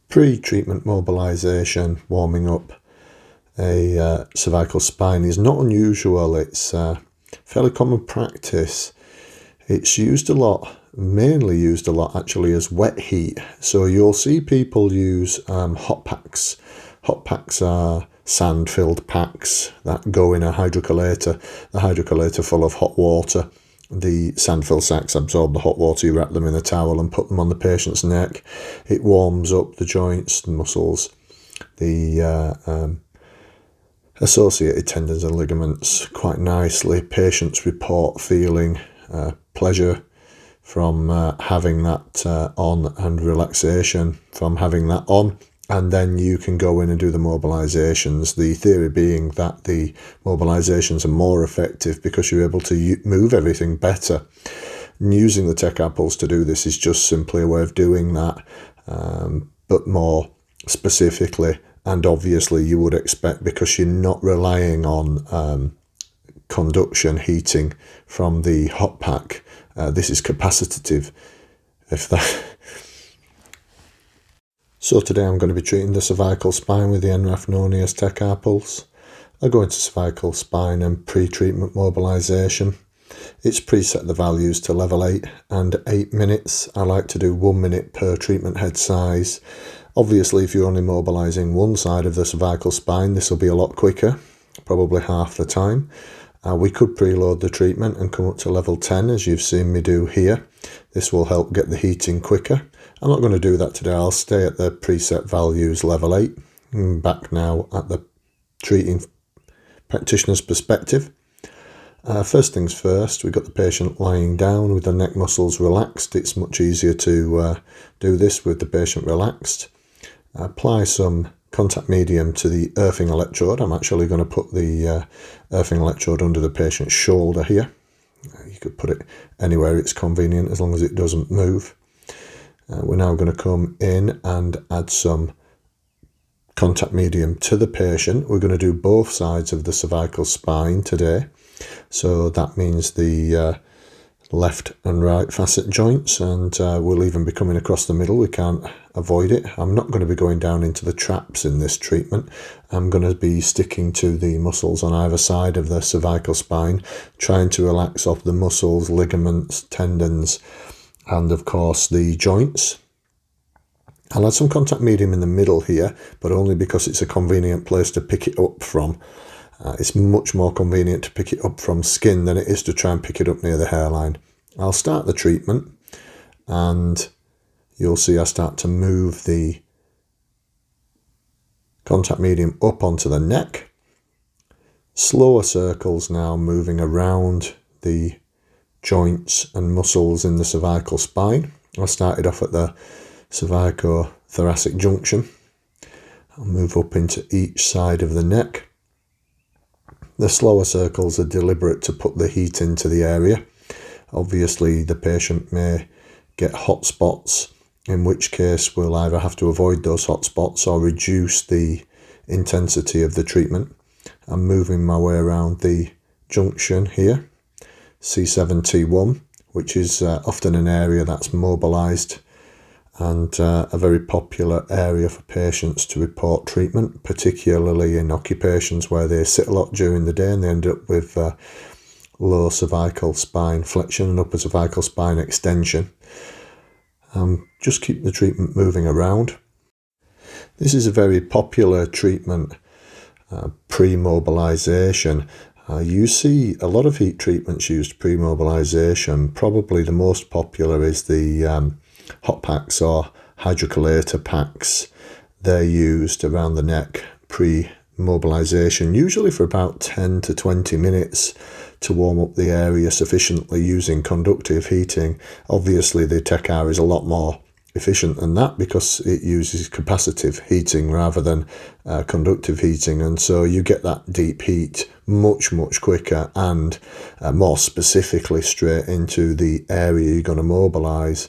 Pre-treatment mobilization, warming up a cervical spine is not unusual. It's fairly common practice. It's used a lot, mainly used a lot actually as wet heat. So you'll see people use hot packs. Hot packs are sand-filled packs that go in a hydrocollator. The hydrocollator full of hot water. The sand-filled sacks absorb the hot water. You wrap them in a towel and put them on the patient's neck. It warms up the joints and muscles, the associated tendons and ligaments quite nicely. Patients report feeling pleasure from having that on, and relaxation from having that on. And then you can go in and do the mobilizations. The theory being that the mobilizations are more effective because you're able to move everything better. And using the Tecarpulse to do this is just simply a way of doing that, but more specifically. And obviously you would expect, because you're not relying on conduction heating from the hot pack, this is capacitive, if that. So today I'm going to be treating the cervical spine with the Enraf Nonius Tecarpuls. I go into cervical spine and pre-treatment mobilization. It's preset the values to level 8 and 8 minutes. I like to do 1 minute per treatment head size. Obviously, if you're only mobilizing one side of the cervical spine, this will be a lot quicker, probably half the time. We could preload the treatment and come up to level 10, as you've seen me do here. This will help get the heating quicker. I'm not going to do that today. I'll stay at the preset values level 8. I'm back now at the treating practitioner's perspective. First things first, we've got the patient lying down with the neck muscles relaxed. It's much easier to do this with the patient relaxed. Apply some contact medium to the earthing electrode. I'm actually going to put the earthing electrode under the patient's shoulder here. You could put it anywhere it's convenient as long as it doesn't move. We're now going to come in and add some contact medium to the patient. We're going to do both sides of the cervical spine today. So that means the left and right facet joints, and we'll even be coming across the middle. We can't avoid it. I'm not going to be going down into the traps in this treatment. I'm going to be sticking to the muscles on either side of the cervical spine, trying to relax off the muscles, ligaments, tendons, and of course the joints. I'll add some contact medium in the middle here, but only because it's a convenient place to pick it up from. It's much more convenient to pick it up from skin than it is to try and pick it up near the hairline. I'll start the treatment and you'll see I start to move the contact medium up onto the neck. Slower circles now, moving around the joints and muscles in the cervical spine. I started off at the cervico-thoracic junction. I'll move up into each side of the neck. The slower circles are deliberate to put the heat into the area. Obviously, the patient may get hot spots, in which case we'll either have to avoid those hot spots or reduce the intensity of the treatment. I'm moving my way around the junction here, C7T1, which is often an area that's mobilized and a very popular area for patients to report treatment, particularly in occupations where they sit a lot during the day and they end up with low cervical spine flexion and upper cervical spine extension. Just keep the treatment moving around. This is a very popular treatment, pre-mobilization. You see a lot of heat treatments used pre-mobilization. Probably the most popular is the hot packs or hydrocollator packs. They're used around the neck pre-mobilization, usually for about 10 to 20 minutes to warm up the area sufficiently using conductive heating. Obviously the Tecar is a lot more efficient than that because it uses capacitive heating rather than conductive heating, and so you get that deep heat much quicker and more specifically straight into the area you're going to mobilize.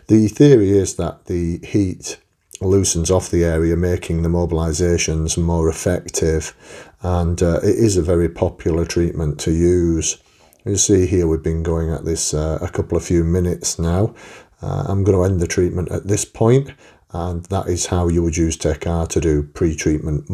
The theory is that the heat loosens off the area, making the mobilizations more effective, and it is a very popular treatment to use. You see here we've been going at this a few minutes now. I'm going to end the treatment at this point and that is how you would use Tecar to do pre-treatment